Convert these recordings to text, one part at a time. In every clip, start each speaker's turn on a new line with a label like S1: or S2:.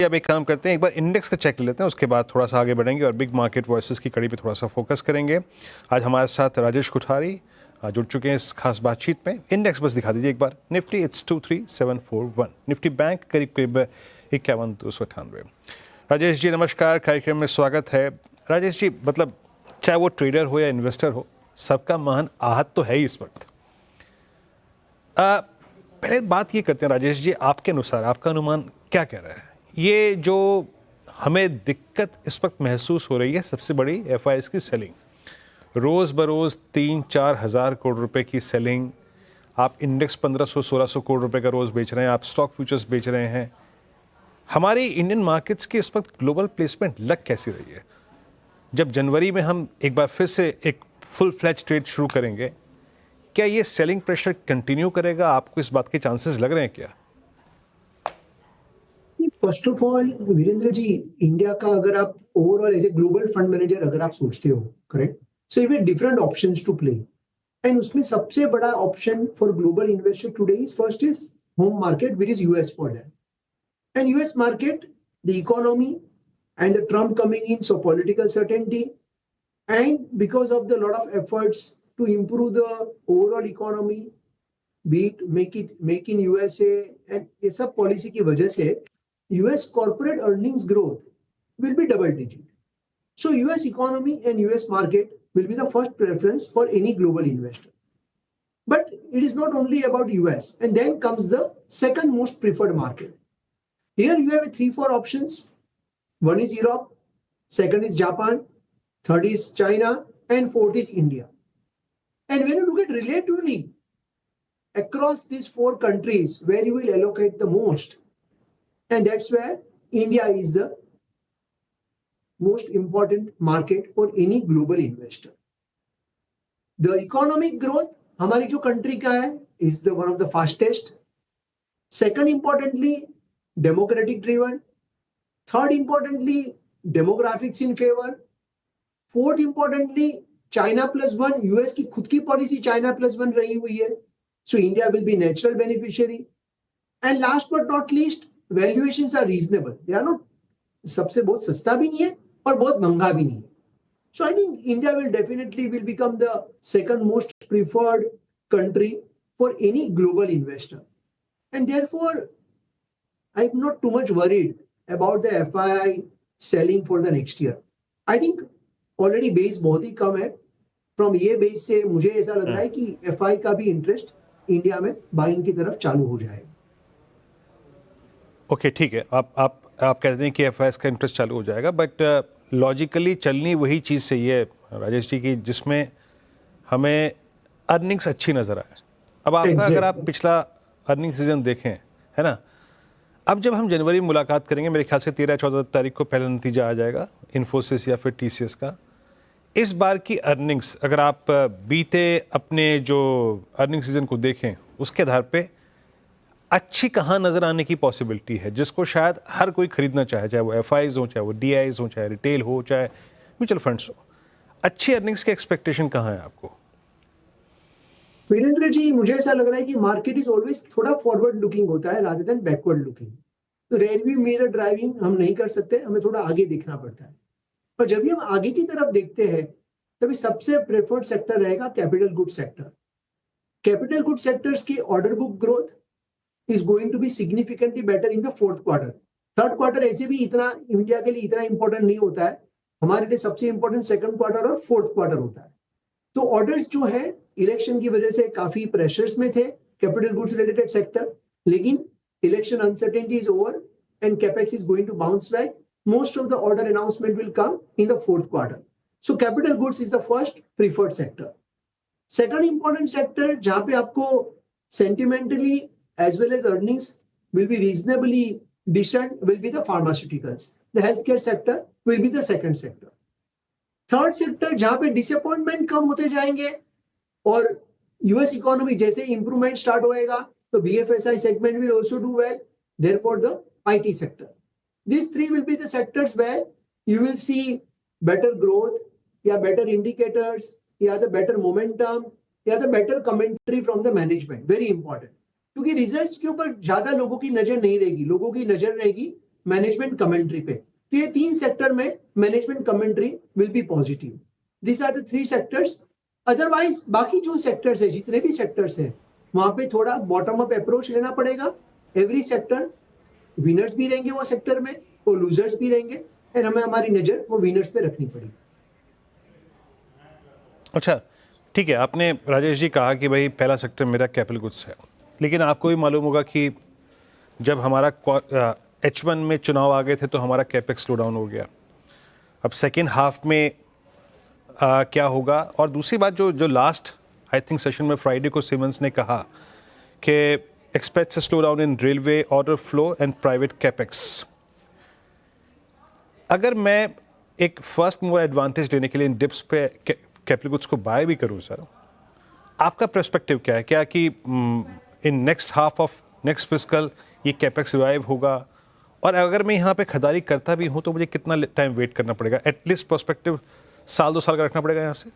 S1: अब एक काम करते हैं, एक बार इंडेक्स का चेक ले लेते हैं, उसके बाद थोड़ा सा आगे बढ़ेंगे और बिग मार्केट वॉइसेस की कड़ी पे थोड़ा सा फोकस करेंगे। आज हमारे साथ राजेश कोठारी जुड़ चुके हैं इस खास बातचीत में। इंडेक्स बस दिखा दीजिए एक बार। निफ्टी इट्स 23741, निफ्टी बैंक करीब करीब 51,298। राजेश जी नमस्कार, कार्यक्रम में स्वागत है। राजेश जी, मतलब चाहे वो ट्रेडर हो या इन्वेस्टर हो, सबका मन आहत तो है ही इस वक्त। पहले बात ये करते हैं राजेश जी, आपके अनुसार आपका अनुमान क्या कह रहा है? ये जो हमें दिक्कत इस वक्त महसूस हो रही है, सबसे बड़ी एफआईएस की सेलिंग, रोज़ बरोज़ 3-4 हज़ार करोड़ रुपए की सेलिंग। आप इंडेक्स 1500-1600 करोड़ रुपए का रोज़ बेच रहे हैं, आप स्टॉक फ्यूचर्स बेच रहे हैं। हमारी इंडियन मार्केट्स की इस वक्त ग्लोबल प्लेसमेंट लग कैसी रही है? जब जनवरी में हम एक बार फिर से एक फुल फ्लैज ट्रेड शुरू करेंगे, क्या ये सेलिंग प्रेशर कंटिन्यू करेगा? आपको इस बात के चांसेस लग रहे हैं क्या?
S2: First of all Virendra ji, India का अगर आप overall as a global fund manager अगर आप सोचते हो, correct, so you have different options to play. And उसमें सबसे बड़ा option for global investor today is first is home market, which is US for that. And US market, the economy and the Trump coming in, so political certainty, and because of the lot of efforts to improve the overall economy, be it make in USA, and ये सब policy की वजह से US corporate earnings growth will be double digit. So US economy and US market will be the first preference for any global investor. But it is not only about US, and then comes the second most preferred market. Here you have 3-4 options. One is Europe, second is Japan, third is China, and fourth is India. And when you look at relatively across these 4 countries, where you will allocate the most, and that's where India is the most important market for any global investor. The economic growth, हमारी जो country का है, is the one of the fastest. Second, importantly, democratic driven. Third, importantly, demographics in favor. Fourth, importantly, China +1, US की खुद की policy China +1 रही हुई है, so India will be natural beneficiary. And last but not least, valuations are reasonable. They are not सबसे बहुत सस्ता भी नहीं है और बहुत महंगा भी नहीं है. So I think India will become the second most preferred country for any global investor. And therefore, I'm not too much worried about the FII selling for the next year. I think already base बहुत ही कम है. From ये base से मुझे ऐसा लग रहा है कि FI का भी इंटरेस्ट इंडिया में बाइंग की तरफ चालू हो जाएगा.
S1: ओके, ठीक है, आप कहते हैं कि एफआईएस का इंटरेस्ट चालू हो जाएगा, बट लॉजिकली चलनी वही चीज़ सही है राजेश जी की जिसमें हमें अर्निंग्स अच्छी नज़र आए. अब आपका अगर आप पिछला अर्निंग सीजन देखें, है ना, अब जब हम जनवरी में मुलाकात करेंगे, मेरे ख्याल से 13-14 तारीख को पहला नतीजा आ जाएगा इन्फोसिस या फिर टीसीएस का. इस बार की अर्निंग्स अगर आप बीते अपने जो अर्निंग सीजन को देखें, उसके आधार पे अच्छी कहाँ नज़र आने की पॉसिबिलिटी है जिसको शायद हर कोई खरीदना चाहे, चाहे वो एफआईज हो, चाहे वो डीआईज हो, चाहे रिटेल हो, चाहे म्यूचुअल फंड्स हो. अच्छी अर्निंग्स की एक्सपेक्टेशन कहाँ है आपको?
S2: वीरेंद्र जी, मुझे ऐसा लग रहा है कि मार्केट इज ऑलवेज थोड़ा फॉरवर्ड लुकिंग होता है रादर देन बैकवर्ड लुकिंग. तो रेयरव्यू मिरर ड्राइविंग हम नहीं कर सकते, हमें थोड़ा आगे देखना पड़ता है. पर जब भी हम आगे की तरफ देखते हैं, तभी सबसे प्रेफर्ड सेक्टर रहेगा capital good sector. Capital good sectors की order book growth is going to be significantly better in the fourth quarter. Third quarter ऐसे भी इतना इंडिया के लिए इतना इंपॉर्टेंट नहीं होता है. हमारे लिए सबसे इंपॉर्टेंट सेकंड क्वार्टर और फोर्थ क्वार्टर होता है. तो ऑर्डर्स जो है इलेक्शन की वजह से काफी प्रेशर्स में थे कैपिटल गुड्स रिलेटेड सेक्टर, लेकिन election uncertainty is over and capex is going to bounce back. Most of the order announcement will come in the fourth quarter. So capital goods is the first preferred sector. Second important sector जहां पे आपको sentimentally as well as earnings will be reasonably decent will be the pharmaceuticals. The healthcare sector will be the second sector. Third sector जहां पे disappointment कम होते जाएंगे और US economy जैसे improvement start होएगा तो BFSI segment will also do well. Therefore the IT sector. These three will be the sectors where you will see better growth या better indicators या the better momentum या the better commentary from the management. Very important. क्योंकि results के ऊपर ज्यादा लोगों की नजर नहीं रहेगी, लोगों की नजर रहेगी मैनेजमेंट कमेंट्री पे। तो ये 3 सेक्टर में management commentary will be positive. This are the 3 sectors. Otherwise बाकी जो सेक्टर्स है, जितने भी सेक्टर्स हैं, वहां पे थोड़ा बॉटम अप अप्रोच लेना पड़ेगा। एवरी सेक्टर विनर्स भी रहेंगे वो सेक्टर में, वो लूजर्स भी रहेंगे, एंड हमें हमारी नजर वो विनर्स पे रखनी पड़ेगी।
S1: अच्छा, ठीक है, आपने राजेश जी कहा कि भाई पहला सेक्टर मेरा कैपिटल गुड्स है, लेकिन आपको भी मालूम होगा कि जब हमारा H1 में चुनाव आ गए थे तो हमारा कैपेक्स स्लो डाउन हो गया। अब सेकेंड हाफ में क्या होगा? और दूसरी बात, जो लास्ट आई थिंक सेशन में फ्राइडे को सिमंस ने कहा कि expect a slow down in railway order flow and private capex. अगर मैं एक फर्स्ट मूवर एडवांटेज लेने के लिए इन डिप्स पे कैपिटल गुड्स को बाय भी करूं सर, आपका पर्सपेक्टिव क्या है? क्या कि in next half of next fiscal ये कैपेक्स रिवाइव होगा? और अगर मैं यहाँ पे खरीदारी करता भी हूँ तो मुझे कितना टाइम वेट करना पड़ेगा? एटलीस्ट पर्सपेक्टिव साल 2 साल का रखना पड़ेगा यहाँ से?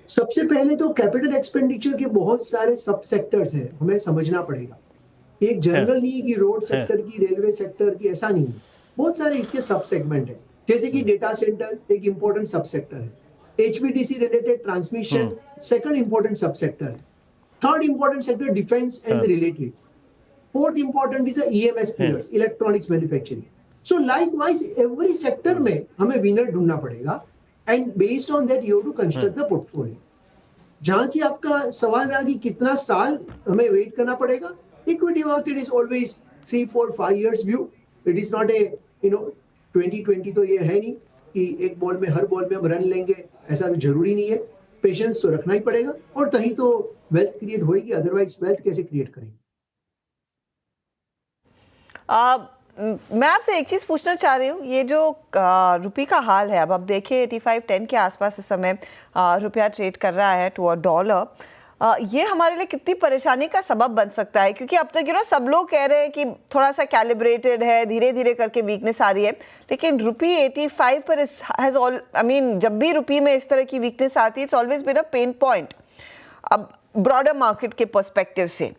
S2: सबसे पहले तो कैपिटल एक्सपेंडिचर के बहुत सारे सब सेक्टर्स हैं, हमें समझना पड़ेगा। एक जनरल नहीं है कि रोड सेक्टर की, रेलवे सेक्टर की, ऐसा नहीं है। बहुत सारे इसके सब सेगमेंट है, जैसे कि डेटा सेंटर एक इंपॉर्टेंट सब सेक्टर है, HVDC related transmission second important sub sector है, third important sector defence and related, fourth important is EMS pillars, electronics manufacturing. So likewise every sector में हमें विनर ढूंढना पड़ेगा, and based on that you have to construct the portfolio. जहां की आपका सवाल रहा कि कितना साल हमें वेट करना पड़ेगा, equity market is always 3, 4, 5 years view. It is not a 2020 तो ये है नहीं कि एक बॉल में हर बॉल में हम रन लेंगे, ऐसा तो जरूरी नहीं है। पेशेंस तो रखना ही पड़ेगा, और तभी तो वेल्थ क्रिएट होगी, अदरवाइज वेल्थ कैसे क्रिएट करेंगे?
S3: मैं आपसे एक चीज़ पूछना चाह रही हूँ, ये जो रुपये का हाल है, अब आप देखिए 85-10 के आसपास इस समय रुपया ट्रेड कर रहा है टू $1। ये हमारे लिए कितनी परेशानी का सबब बन सकता है? क्योंकि अब तक सब लोग कह रहे हैं कि थोड़ा सा कैलिब्रेटेड है, धीरे धीरे करके वीकनेस आ रही है, लेकिन रुपये 85 पर हैज़ ऑल जब भी रुपये में इस तरह की वीकनेस आती है, it's always been a pain point. अब ब्रॉडर मार्केट के पर्सपेक्टिव से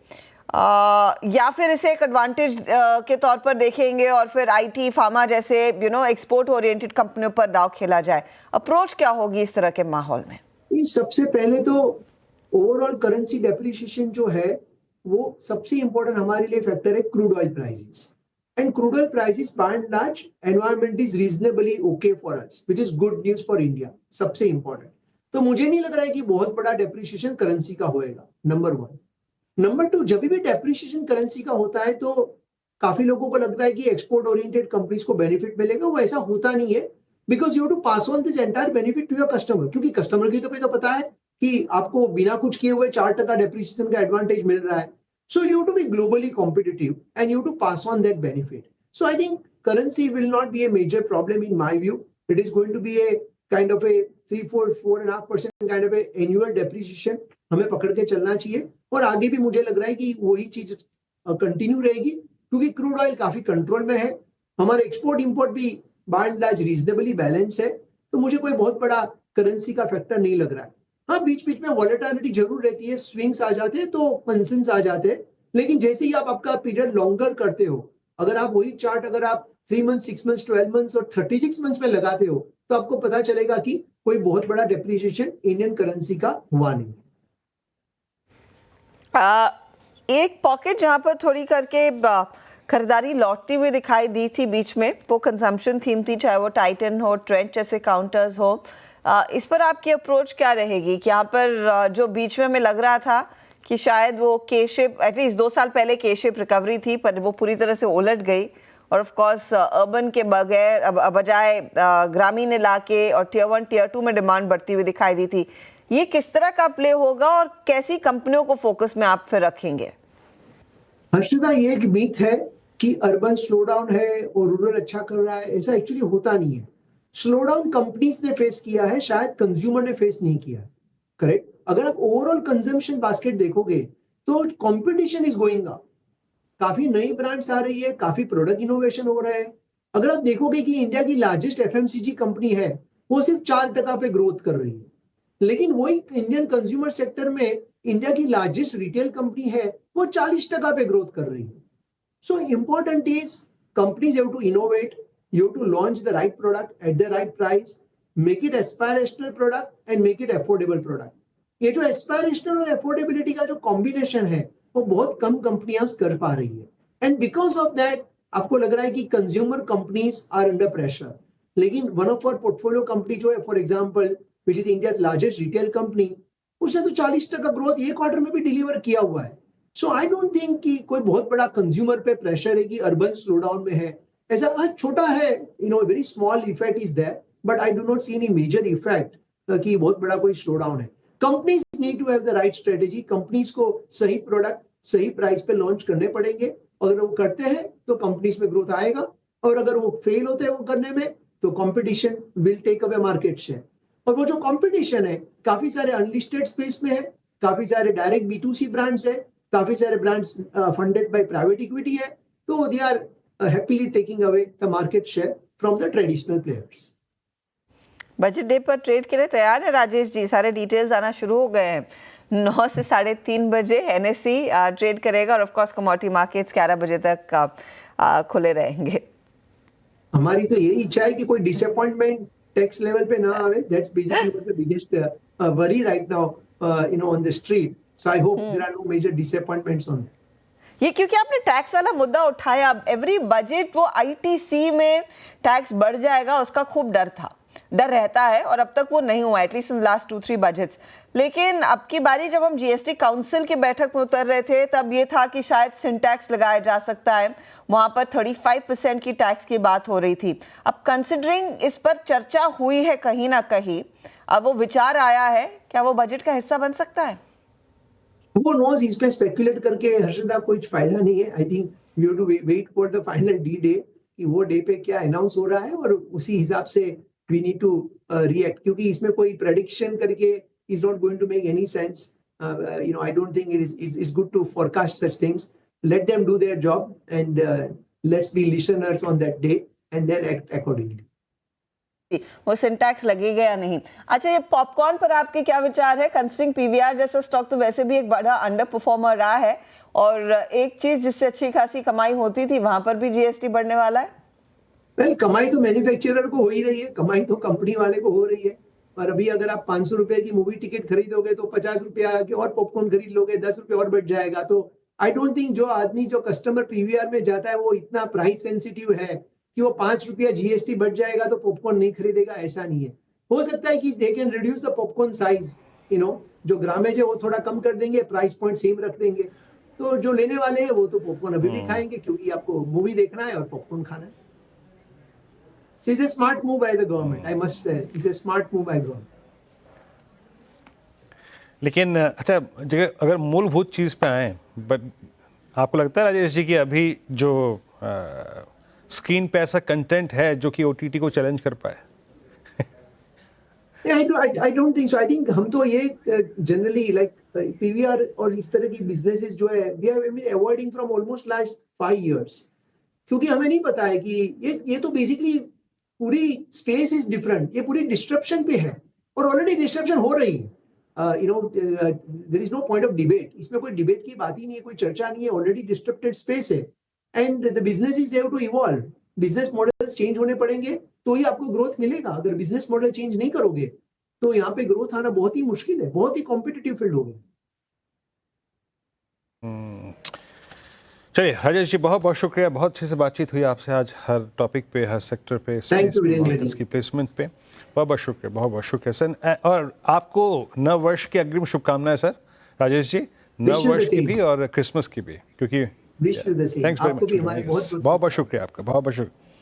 S3: या फिर इसे एक एडवांटेज के तौर पर देखेंगे और फिर IT, फार्मा जैसे एक्सपोर्ट ओरिएंटेड कंपनियों पर दांव खेला जाए, अप्रोच क्या होगी इस तरह के माहौल में?
S2: सबसे पहले तो ओवरऑल करेंसी डेप्रिसिएशन जो है वो सबसे इंपॉर्टेंट हमारे लिए फैक्टर है crude oil prices, and crude oil prices by and large environment is reasonably okay for us, which is good news for India, सबसे इंपॉर्टेंट। तो मुझे नहीं लग रहा है कि बहुत बड़ा डेप्रिसिएशन करेंसी का होएगा, नंबर 1। नंबर 2, जब भी डेप्रिसिएशन करेंसी का होता है तो काफी लोगों को लगता है कि एक्सपोर्ट ओरिएंटेड कंपनीज को बेनिफिट मिलेगा, वो ऐसा होता नहीं है, because you have to pass on this entire benefit to your customer. क्योंकि कस्टमर की तो पता है कि आपको बिना कुछ किए हुए 4% डेप्रिसिएशन का एडवांटेज मिल रहा है। So you have to be globally competitive and you have to pass on that benefit. So I think currency will not be a major problem in my view. It is going to be a kind of a 3-4.5% kind of a annual depreciation हमें पकड़ के चलना चाहिए, और आगे भी मुझे लग रहा है कि वही चीज कंटिन्यू रहेगी, क्योंकि क्रूड ऑयल काफी कंट्रोल में है, हमारे एक्सपोर्ट इंपोर्ट भी by and large reasonably balance है, तो मुझे कोई बहुत बड़ा करेंसी का फैक्टर नहीं लग रहा है। हाँ, बीच बीच में वॉलेटिलिटी जरूर रहती है, स्विंग्स आ जाते हैं तो कंसर्न्स आ जाते हैं, लेकिन जैसे ही आप आपका पीरियड लॉन्गर करते हो, अगर आप वही चार्ट अगर आप 3 months, 6 months, 12 months और 36 months में लगाते हो, तो आपको पता चलेगा कि कोई बहुत बड़ा डेप्रिसिएशन इंडियन करेंसी का हुआ नहीं।
S3: एक पॉकेट जहां पर थोड़ी करके खरीदारी लौटती हुई दिखाई दी थी बीच में, वो कंजम्पशन थीम थी, चाहे वो टाइटन हो, ट्रेंट जैसे काउंटर्स हो। इस पर आपकी अप्रोच क्या रहेगी? कि यहाँ पर जो बीच में हमें लग रहा था कि शायद वो के शेप, एटलीस्ट 2 साल पहले के शेप रिकवरी थी, पर वो पूरी तरह से उलट गई, और ऑफ कोर्स अर्बन के बगैर बजाय ग्रामीण इलाके और टियर 1, टियर 2 में डिमांड बढ़ती हुई दिखाई दी थी। ये किस तरह का प्ले होगा और कैसी कंपनियों को फोकस में आप फिर रखेंगे?
S2: हर्षिता, ये एक मिथ है कि अर्बन स्लो डाउन है और रूरल अच्छा कर रहा है, ऐसा एक्चुअली होता नहीं है। स्लो डाउन कंपनीज ने फेस किया है, शायद कंज्यूमर ने फेस नहीं किया है। करेक्ट? अगर आप ओवरऑल कंजम्पशन बास्केट देखोगे तो कंपटीशन इज गोइंग अप, काफी नई ब्रांड्स आ रही है, काफी प्रोडक्ट इनोवेशन हो रहा है। अगर आप देखोगे कि इंडिया की लार्जेस्ट FMCG कंपनी है, वो सिर्फ 4% पे ग्रोथ कर रही है, लेकिन वही इंडियन कंज्यूमर सेक्टर में इंडिया की लार्जेस्ट रिटेल कंपनी है, वो 40% पे ग्रोथ कर रही है। So important is companies have to innovate, you have to launch the right product at the right price, make it aspirational product and make it affordable product. ये जो aspirational और affordability का जो combination है वो बहुत कम कंपनियां कर पा रही है, एंड बिकॉज ऑफ दैट आपको लग रहा है कि consumer companies are under pressure. लेकिन one of our portfolio company जो है, for example which is India's largest retail company, उसने तो 40% ग्रोथ ये क्वार्टर में भी डिलीवर किया हुआ है. सो आई डोंट थिंक कि कोई बहुत बड़ा कंज्यूमर पे प्रेशर है कि अर्बन स्लो डाउन में है. ऐसा छोटा है, very small effect is there, but I do not see any major effect कि बहुत बड़ा कोई स्लो डाउन है. Companies need to have the right strategy. Companies को सही प्रोडक्ट सही प्राइस पे लॉन्च करने पड़ेंगे, और अगर वो करते हैं तो कंपनीज में ग्रोथ आएगा, और अगर वो फेल होते हैं वो करने में तो competition will take away market share. और वो जो कंपटीशन है काफी सारे अनलिस्टेड स्पेस में है, काफी सारे डायरेक्ट B2C ब्रांड्स है, काफी सारे brands funded by private equity है, तो they are happily taking away the market share from the traditional players.
S3: Budget day पर ट्रेड के लिए तैयार है राजेश जी? सारे डिटेल्स आना शुरू हो गए हैं. 9 से 3:30 बजे NSE ट्रेड करेगा, और ऑफ कोर्स कमोडिटी मार्केट्स 11 बजे तक खुले रहेंगे.
S2: हमारी तो यही इच्छा है कि कोई डिसअपॉइंटमेंट टैक्स लेवल पे ना आवे. That's basically the biggest worry right now on the street. So I hope there are no major disappointments on.
S3: ये क्योंकि आपने टैक्स वाला मुद्दा उठाया, अब एवरी बजट वो ITC में टैक्स बढ़ जाएगा उसका खूब डर रहता है, और अब तक वो नहीं हुआ, एटलीस्ट इन लास्ट 2-3 बजट्स. लेकिन अब की बारी जब हम GST काउंसिल की बैठक में उतर रहे थे, तब ये था कि शायद सिंटैक्स लगाया जा सकता है. वहां पर 35% की टैक्स की बात हो रही थी. अब कंसिडरिंग इस पर चर्चा हुई है कहीं ना कहीं, अब वो विचार आया है, क्या वो बजट का हिस्सा बन सकता है?
S2: वो नोज इस पे स्पेकुलेट करके हर्षदा कुछ फायदा नहीं है. I think we have to wait for the final day कि वो डे पे क्या अनाउंस हो रहा है, और उसी हिसाब से वी नीड टू रिएक्ट, क्योंकि इसमें कोई प्रेडिक्शन करके is not going to make any sense. I don't think it's good to forecast such things. Let them do their job, and let's be listeners on that day and then act accordingly.
S3: वो syntax लगेगा या नहीं? अच्छा, ये popcorn पर आपके क्या विचार है? कंसिडरिंग PVR जैसा स्टॉक तो वैसे भी एक बड़ा अंडर परफॉर्मर रहा है, और एक चीज जिससे अच्छी खासी कमाई होती थी वहां पर भी GST बढ़ने वाला है.
S2: वेल, कमाई तो मैन्युफैक्चरर को हो ही रही है, कमाई तो कंपनी वाले को हो रही है. और अभी अगर आप 500 रुपए की मूवी टिकट खरीदोगे तो 50 रुपया के और पॉपकॉर्न खरीद लोगे, 10 रुपये और बढ़ जाएगा. तो आई डोंट थिंक जो कस्टमर PVR में जाता है वो इतना प्राइस सेंसिटिव है कि वो 5 रुपया GST बढ़ जाएगा तो पॉपकॉर्न नहीं खरीदेगा. ऐसा नहीं है. हो सकता है कि they can reduce the popcorn size, जो ग्रामेज है वो थोड़ा कम कर देंगे, प्राइस पॉइंट सेम रख देंगे, तो जो लेने वाले हैं वो तो पॉपकॉर्न अभी भी खाएंगे, क्योंकि आपको मूवी देखना है और पॉपकॉर्न खाना है. So it's a smart move by the government, I must say. It's a smart move by government.
S1: लेकिन अच्छा, अगर मूलभूत चीज़ पे आए, बट आपको लगता है राजेश जी कि अभी जो स्क्रीन पे ऐसा कंटेंट है जो कि OTT को चैलेंज कर पाए?
S2: I don't think so. I think हम तो ये generally like PVR और इस तरह की businesses जो है, we have been avoiding from almost last 5 years, क्योंकि हमें नहीं पता है कि ये तो बेसिकली पूरी स्पेस इज डिफरेंट. ये पूरी डिस्ट्रप्शन पे है, और ऑलरेडी डिस्ट्रप्शन हो रही है. There is no point of debate. इसमें कोई डिबेट की बात ही नहीं है, कोई चर्चा नहीं है. ऑलरेडी डिस्ट्रप्टेड स्पेस है, and the businesses have to evolve. Business models change होने पड़ेंगे तो ही आपको ग्रोथ मिलेगा. अगर बिजनेस मॉडल चेंज नहीं करोगे तो यहाँ पे ग्रोथ आना बहुत ही मुश्किल है. बहुत ही कॉम्पिटिटिव फील्ड हो गया.
S1: चलिए राजेश जी, बहुत बहुत शुक्रिया. बहुत अच्छी से बातचीत हुई आपसे आज, हर टॉपिक पे, हर सेक्टर पे, इसकी प्लेसमेंट पे. बहुत बहुत शुक्रिया, बहुत बहुत शुक्रिया सर. और आपको नव वर्ष की अग्रिम शुभकामनाएं सर राजेश जी, नव वर्ष की भी और क्रिसमस की भी, क्योंकि थैंक्स वेरी मच. बहुत बहुत शुक्रिया आपका, बहुत बहुत शुक्रिया.